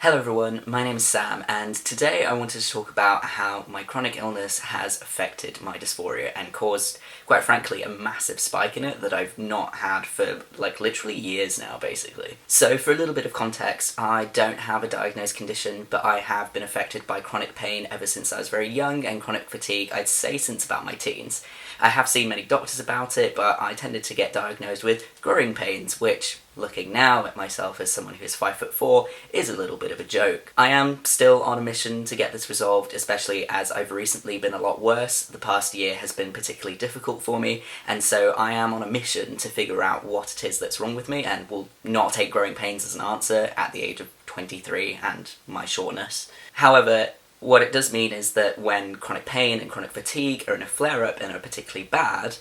Hello everyone, my name is Sam, and today I wanted to talk about how my chronic illness has affected my dysphoria and caused, quite frankly, a massive spike in it that I've not had for literally years now, basically. So for a little bit of context, I don't have a diagnosed condition, but I have been affected by chronic pain ever since I was very young, and chronic fatigue I'd say since about my teens. I have seen many doctors about it, but I tended to get diagnosed with growing pains, which, looking now at myself as someone who is 5'4", is a little bit of a joke. I am still on a mission to get this resolved, especially as I've recently been a lot worse. The past year has been particularly difficult for me, and so I am on a mission to figure out what it is that's wrong with me, and will not take growing pains as an answer at the age of 23 and my shortness. However, what it does mean is that when chronic pain and chronic fatigue are in a flare-up and are particularly bad,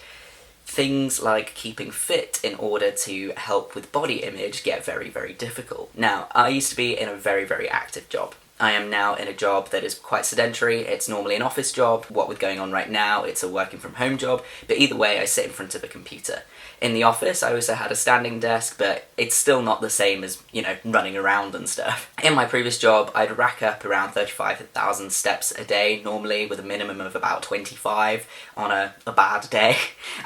things like keeping fit in order to help with body image get very, very difficult. Now, I used to be in a very, very active job. I am now in a job that is quite sedentary. It's normally an office job. What with going on right now, it's a working from home job. But either way, I sit in front of a computer. In the office, I also had a standing desk, but it's still not the same as, running around and stuff. In my previous job, I'd rack up around 35,000 steps a day, normally with a minimum of about 25 on a bad day.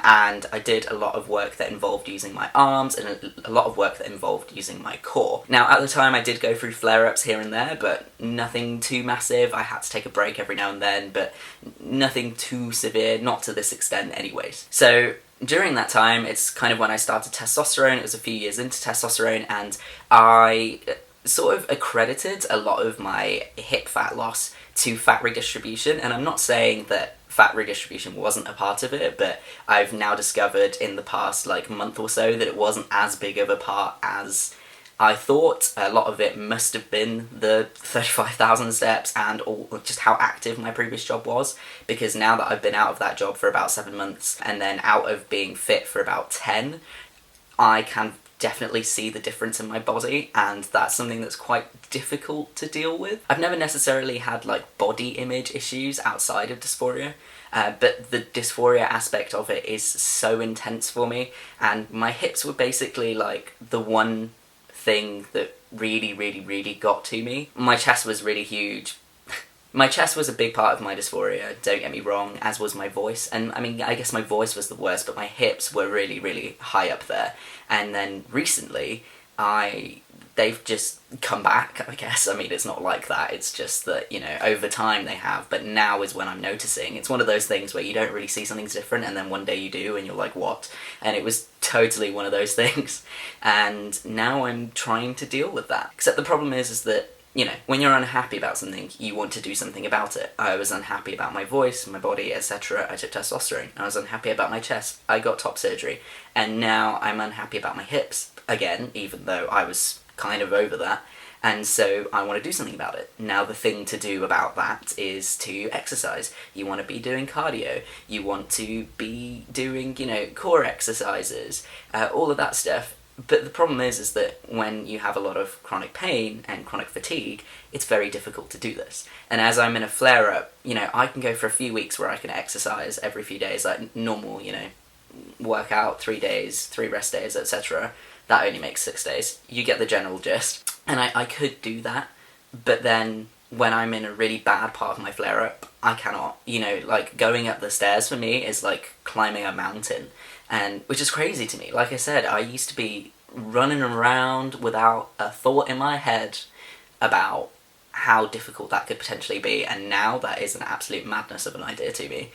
And I did a lot of work that involved using my arms and a lot of work that involved using my core. Now, at the time, I did go through flare-ups here and there, but nothing too massive. I had to take a break every now and then, but nothing too severe, not to this extent anyways. So during that time, it's kind of when I started testosterone. It was a few years into testosterone, and I sort of accredited a lot of my hip fat loss to fat redistribution, and I'm not saying that fat redistribution wasn't a part of it, but I've now discovered in the past month or so that it wasn't as big of a part as I thought. A lot of it must have been the 35,000 steps and just how active my previous job was, because now that I've been out of that job for about 7 months and then out of being fit for about 10, I can definitely see the difference in my body, and that's something that's quite difficult to deal with. I've never necessarily had body image issues outside of dysphoria, but the dysphoria aspect of it is so intense for me, and my hips were basically the one thing that really got to me. My chest was really huge. My chest was a big part of my dysphoria, don't get me wrong, as was my voice. And I guess my voice was the worst, but my hips were really high up there. And then recently, they've just come back, I guess. It's not like that, it's just that, over time they have, but now is when I'm noticing. It's one of those things where you don't really see something's different, and then one day you do, and you're like, what? And it was totally one of those things. And now I'm trying to deal with that. Except the problem is that, when you're unhappy about something, you want to do something about it. I was unhappy about my voice, my body, etc. I took testosterone. I was unhappy about my chest. I got top surgery. And now I'm unhappy about my hips, again, even though I was kind of over that. And so I want to do something about it. Now the thing to do about that is to exercise. You want to be doing cardio. You want to be doing, core exercises, all of that stuff. But the problem is that when you have a lot of chronic pain and chronic fatigue, it's very difficult to do this. And as I'm in a flare-up, I can go for a few weeks where I can exercise every few days, like normal, workout, 3 days, 3 rest days, etc. That only makes 6 days. You get the general gist. And I could do that, but then when I'm in a really bad part of my flare-up, I cannot. Going up the stairs for me is like climbing a mountain, and which is crazy to me. Like I said, I used to be running around without a thought in my head about how difficult that could potentially be, and now that is an absolute madness of an idea to me.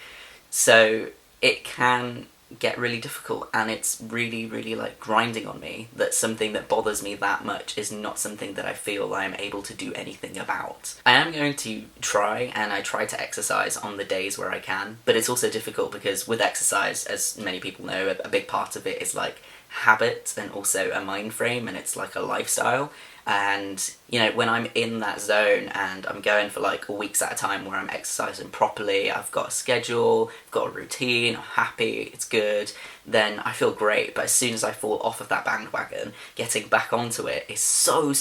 So it can get really difficult, and it's really grinding on me that something that bothers me that much is not something that I feel I am able to do anything about. I am going to try, and I try to exercise on the days where I can, but it's also difficult because with exercise, as many people know, a big part of it is habit and also a mind frame, and it's like a lifestyle. And when I'm in that zone and I'm going for weeks at a time where I'm exercising properly, I've got a schedule, I've got a routine, I'm happy, it's good, then I feel great. But as soon as I fall off of that bandwagon, getting back onto it is so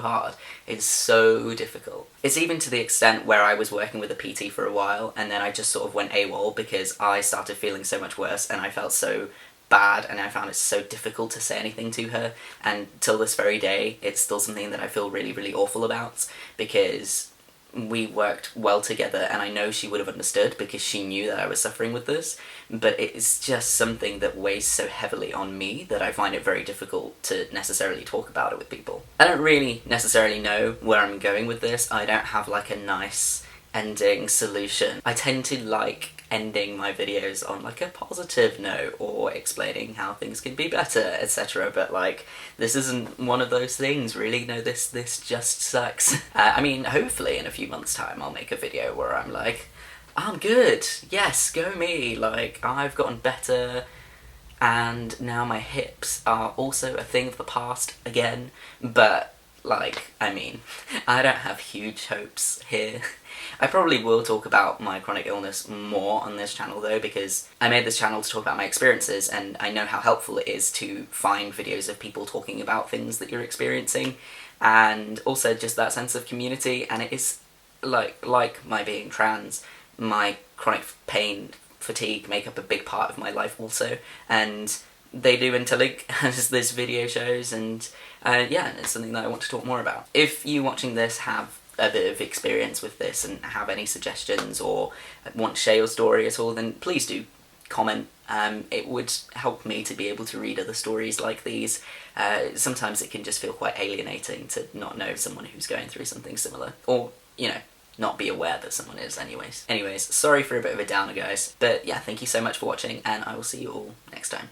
hard. It's so difficult. It's even to the extent where I was working with a PT for a while, and then I just sort of went AWOL because I started feeling so much worse, and I felt so bad, and I found it so difficult to say anything to her, and till this very day it's still something that I feel really, really awful about, because we worked well together and I know she would have understood because she knew that I was suffering with this, but it's just something that weighs so heavily on me that I find it very difficult to necessarily talk about it with people. I don't really necessarily know where I'm going with this. I don't have like a nice ending solution. I tend to like ending my videos on like a positive note or explaining how things can be better, etc. But like, this isn't one of those things, really. No, this just sucks. I mean, hopefully in a few months' time I'll make a video where I'm like, I'm good, yes, go me, like, I've gotten better, and now my hips are also a thing of the past again, but like, I mean, I don't have huge hopes here. I probably will talk about my chronic illness more on this channel though, because I made this channel to talk about my experiences, and I know how helpful it is to find videos of people talking about things that you're experiencing, and also just that sense of community. And it is like my being trans, my chronic pain, fatigue make up a big part of my life also, and they do interlink, as this video shows, and yeah, it's something that I want to talk more about. If you watching this have a bit of experience with this and have any suggestions or want to share your story at all, then please do comment. It would help me to be able to read other stories like these. Sometimes it can just feel quite alienating to not know someone who's going through something similar, or, you know, not be aware that someone is anyways. Sorry for a bit of a downer, guys, but yeah, thank you so much for watching, and I will see you all next time.